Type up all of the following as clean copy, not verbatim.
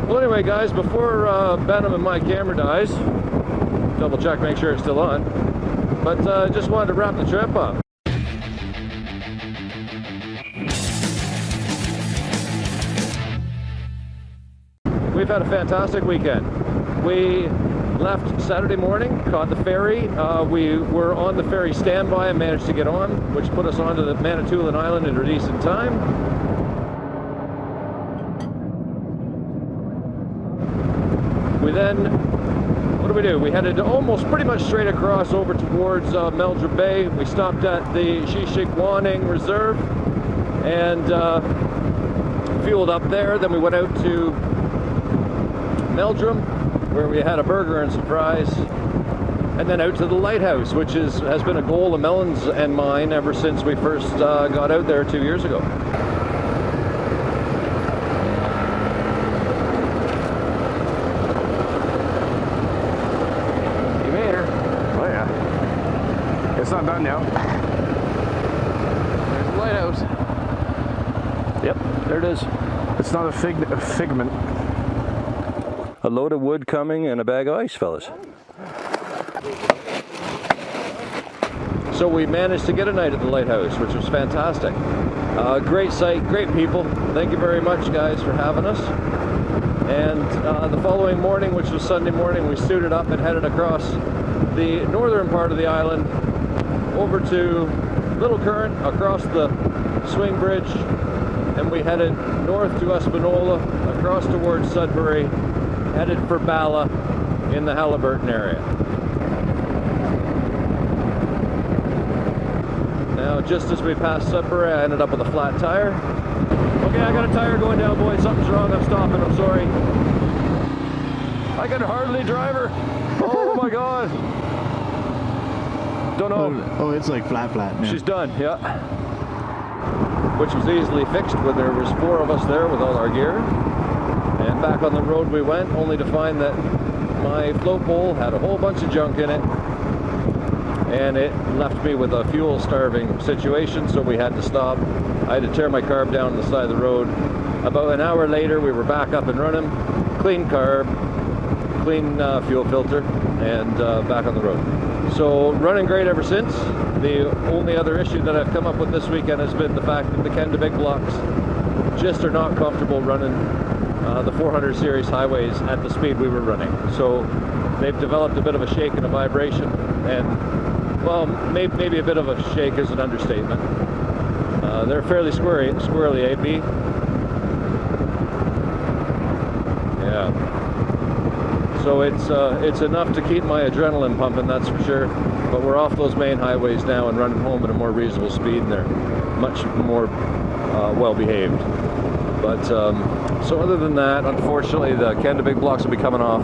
Well, anyway, guys, before Benham and my camera dies, double check, make sure it's still on. But just wanted to wrap the trip up. We've had a fantastic weekend. We left Saturday morning, caught the ferry. We were on the ferry standby and managed to get on, which put us onto the Manitoulin Island in a decent time. We then, what did we do? We headed almost pretty much straight across over towards Meldrum Bay. We stopped at the Shishikwaning Reserve and fueled up there. Then we went out to Meldrum, where we had a burger and some fries, and then out to the lighthouse, which has been a goal of Melon's and mine ever since we first got out there 2 years ago. You made her. Oh yeah. It's not done now. There's the lighthouse. Yep, there it is. It's not a figment. A load of wood coming and a bag of ice, fellas. So we managed to get a night at the lighthouse, which was fantastic. Great site, great people. Thank you very much, guys, for having us. And the following morning, which was Sunday morning, we suited up and headed across the northern part of the island over to Little Current, across the swing bridge, and we headed north to Espanola, across towards Sudbury, headed for Bala in the Halliburton area. Now, just as we passed Sudbury, I ended up with a flat tire. Okay, I got a tire going down, boys. Something's wrong. I'm stopping. I'm sorry. I can hardly drive her. Oh my God. Don't know. Oh, it's like flat. Yeah. She's done, yeah. Which was easily fixed when there was 4 of us there with all our gear. And back on the road we went, only to find that my float pole had a whole bunch of junk in it, and it left me with a fuel starving situation, so we had to stop. I had to tear my carb down on the side of the road. About an hour later we were back up and running, clean carb, clean fuel filter, and back on the road. So running great ever since. The only other issue that I've come up with this weekend has been the fact that the Kenda big blocks just are not comfortable running the 400 series highways at the speed we were running. So they've developed a bit of a shake and a vibration, and well, maybe a bit of a shake is an understatement. They're fairly squirrely, AB. Yeah. So it's enough to keep my adrenaline pumping, that's for sure. But we're off those main highways now and running home at a more reasonable speed, and they're much more well behaved. But so other than that, unfortunately, the Kenda big blocks will be coming off.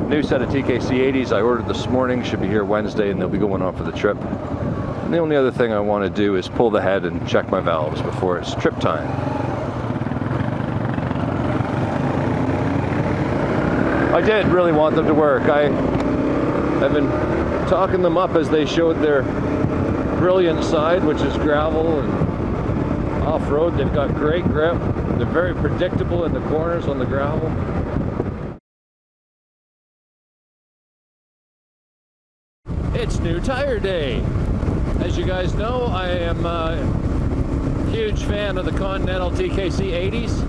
New set of TKC 80s I ordered this morning, should be here Wednesday, and they'll be going on for the trip. And the only other thing I want to do is pull the head and check my valves before it's trip time. I did really want them to work. I've been talking them up as they showed their brilliant side, which is gravel and off-road. They've got great grip. They're very predictable in the corners on the gravel. It's new tire day. As you guys know, I am a huge fan of the Continental TKC 80s.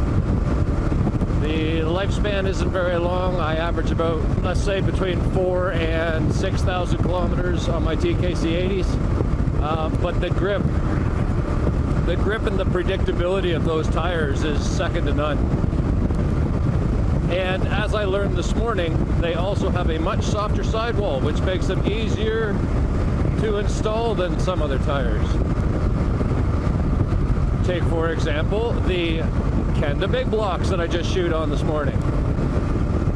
The lifespan isn't very long. I average about, let's say, between 4,000 and 6,000 kilometers on my TKC 80s. But the grip and the predictability of those tires is second to none. And as I learned this morning, they also have a much softer sidewall, which makes them easier to install than some other tires. Take, for example, the Kenda big blocks that I just shoot on this morning.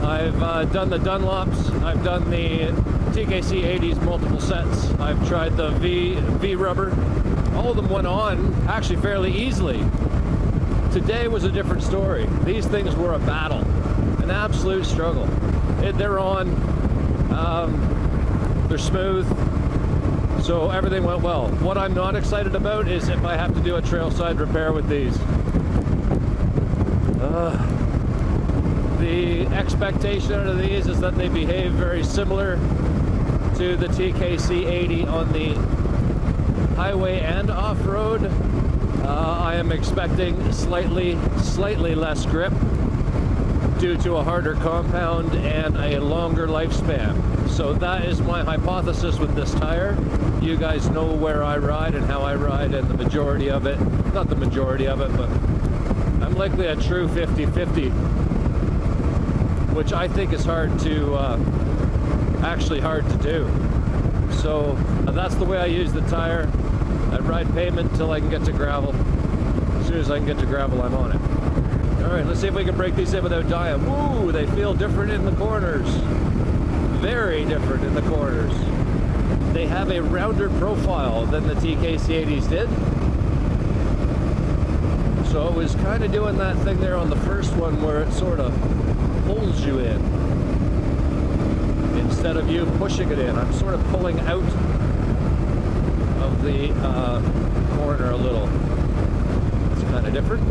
I've done the Dunlops, I've done the TKC 80s multiple sets, I've tried the V rubber. All of them went on actually fairly easily. Today was a different story. These things were a battle, an absolute struggle. They're on, they're smooth, so everything went well. What I'm not excited about is if I have to do a trailside repair with these. expectation out of these is that they behave very similar to the TKC 80 on the highway and off-road. I am expecting slightly less grip due to a harder compound and a longer lifespan. So that is my hypothesis with this tire. You guys know where I ride and how I ride, and the majority of it, not the majority of it, but I'm likely a true 50-50, which I think is hard to, actually hard to do. So that's the way I use the tire. I ride pavement until I can get to gravel. As soon as I can get to gravel, I'm on it. All right, let's see if we can break these in without dying. Woo, they feel different in the corners. Very different in the corners. They have a rounder profile than the TKC 80s did. So it was kind of doing that thing there on the first one where it sort of pulls you in instead of you pushing it in. I'm sort of pulling out of the corner a little. It's kind of different.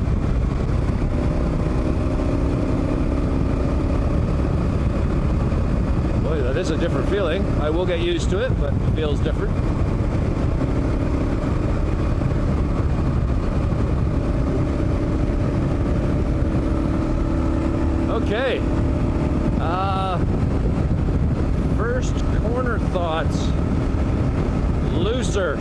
Boy, that is a different feeling. I will get used to it, but it feels different. Okay. First corner thoughts. Looser.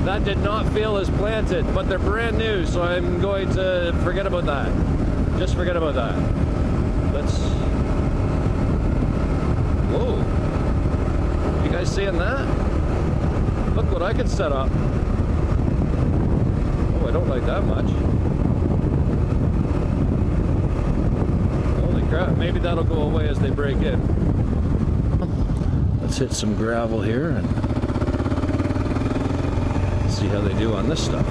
That did not feel as planted, but they're brand new, so I'm going to forget about that. Just forget about that. Let's... Whoa. You guys seeing that? Look what I can set up. Oh, I don't like that much. Holy crap, maybe that'll go away as they break in. Let's hit some gravel here and see how they do on this stuff.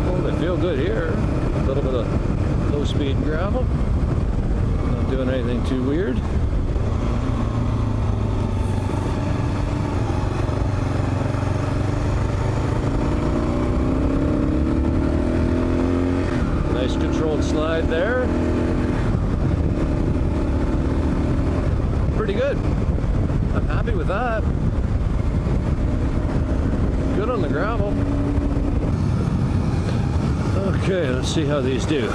Oh, they feel good here. A little bit of low-speed gravel. Not doing anything too weird. Nice controlled slide there. Pretty good. I'm happy with that. Good on the gravel. Okay, let's see how these do.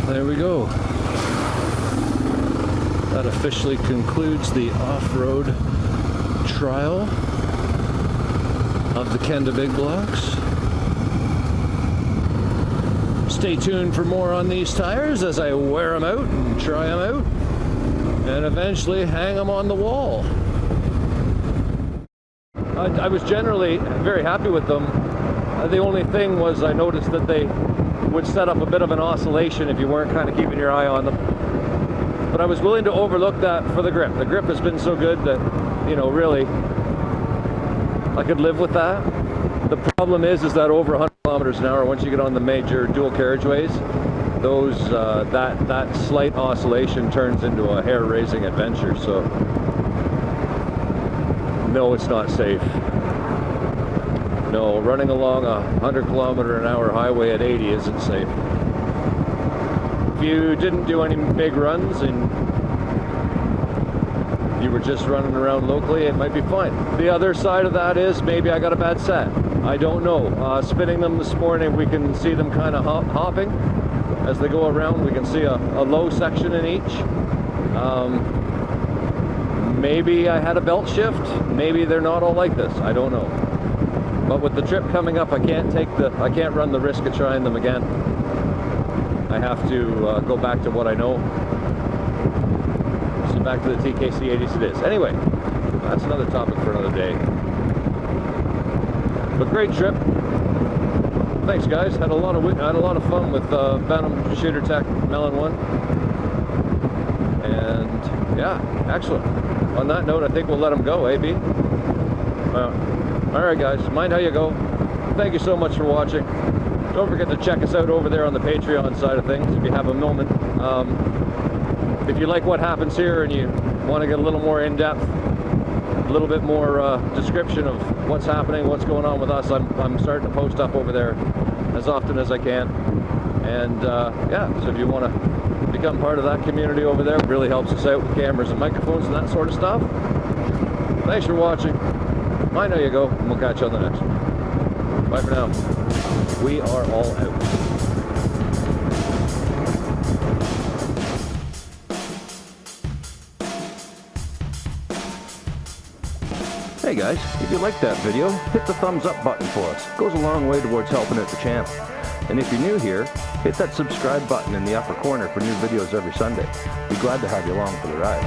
There we go. That officially concludes the off-road trial of the Kenda Big Blocks. Stay tuned for more on these tires as I wear them out and try them out and eventually hang them on the wall. I was generally very happy with them. The only thing was I noticed that they would set up a bit of an oscillation if you weren't kind of keeping your eye on them. But I was willing to overlook that for the grip. The grip has been so good that, you know, really, I could live with that. The problem is that over 100 kilometers an hour, once you get on the major dual carriageways, those that slight oscillation turns into a hair-raising adventure. So, no, it's not safe. No, running along a 100-kilometer-an-hour highway at 80 isn't safe. If you didn't do any big runs and you were just running around locally, it might be fine. The other side of that is maybe I got a bad set. I don't know. Spinning them this morning, we can see them kind of hopping as they go around. We can see a low section in each. Maybe I had a belt shift. Maybe they're not all like this. I don't know. But with the trip coming up, I can't run the risk of trying them again. I have to go back to what I know. So back to the TKC 80s it is. Anyway, that's another topic for another day. But great trip. Thanks, guys. Had a lot of fun with Venom Shooter Tech Melon 1. And yeah, excellent. On that note, I think we'll let them go, AB. Alright guys, mind how you go. Thank you so much for watching. Don't forget to check us out over there on the Patreon side of things if you have a moment. If you like what happens here and you want to get a little more in-depth, a little bit more description of what's happening, what's going on with us, I'm starting to post up over there as often as I can. And yeah, so if you want to become part of that community over there, it really helps us out with cameras and microphones and that sort of stuff. Thanks for watching. Mind how you go, and we'll catch you on the next one. Bye for now. We are all out. Hey guys, if you liked that video, hit the thumbs up button for us. It goes a long way towards helping out the channel. And if you're new here, hit that subscribe button in the upper corner for new videos every Sunday. Be glad to have you along for the ride.